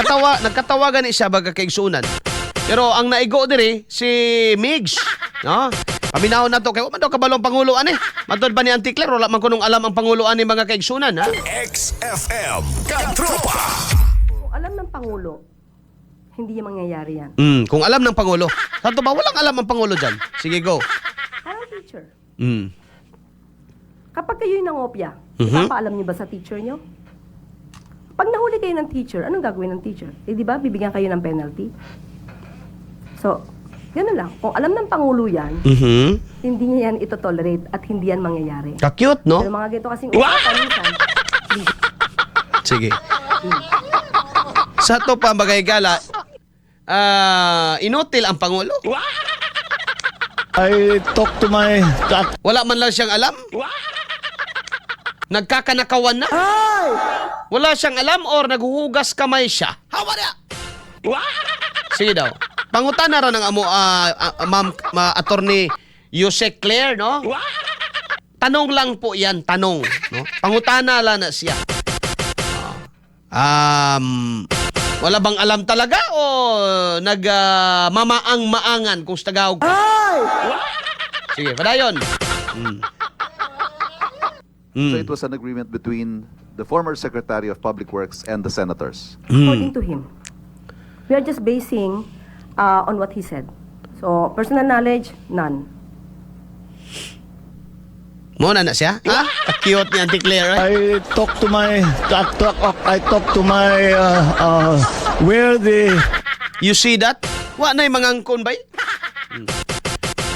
Nagkatawagan ni siya baga kaigsunan. Pero ang naigo diri si Migs, no? Paminahon na to kay man daw kabalong panguluan eh. Matod ba ni Auntie Claire wala man kunong alam ang panguluan ni mga kaigsunan, ha? XFM Katropa. Kung alam ng Pangulo, hindi yung mangyayari yan. Kung alam ng Pangulo. Sato ba walang alam ang Pangulo diyan? Sige, go. Parang teacher. Kapag kayo'y nangopya, ipapaalam niyo ba sa teacher niyo? Pag nahuli kayo ng teacher, anong gagawin ng teacher? Eh, di ba, bibigyan kayo ng penalty? So, gano'n lang. Kung alam ng Pangulo yan, hindi niya yan ito-tolerate at hindi yan mangyayari. Ka-cute, no? Pero mga ganito kasing usapan minsan, Sige. Sa to pa bagay gala, inutil ang Pangulo. I talk to my Wala man lang siyang alam. Nagkakanakawan na. Wala siyang alam or naghuhugas kamay siya. Hawa na! Sige daw. Pangutana ra ng amo, ma'am, attorney Jose Claire, no? Tanong lang po yan, tanong. No? Pangutana lang na siya. Wala bang alam talaga o nagmamaang-maangan kung sa Tagalog? Sige, padayon. So it was an agreement between the former Secretary of Public Works and the senators. according to him. We are just basing on what he said. So, personal knowledge, none. Muna na siya? Ha? Cute ni Auntie Claire, eh? I talk to my where the You see that? Wa na yung mga angkon bay?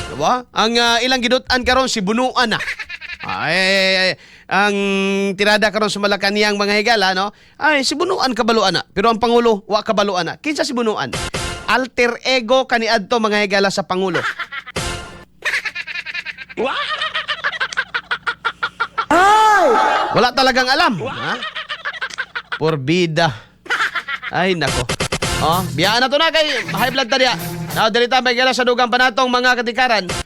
Diba? Ang ilang gidutan karon si Bunuan na. Ang tirada karon sa Malacanang mga higala, no? Ay, si Bunuan kabaluan na. Pero ang Pangulo, wa kabaluan na. Kinsa si Bunuan? Alter ego kaniadto mga higala sa Pangulo. Wala talagang alam. Ha? Porbida. Ay, nako. Oh, biyaan na to na kay high blood ta diya. Now, dali ta may gala sa dugang panatong mga katikaran.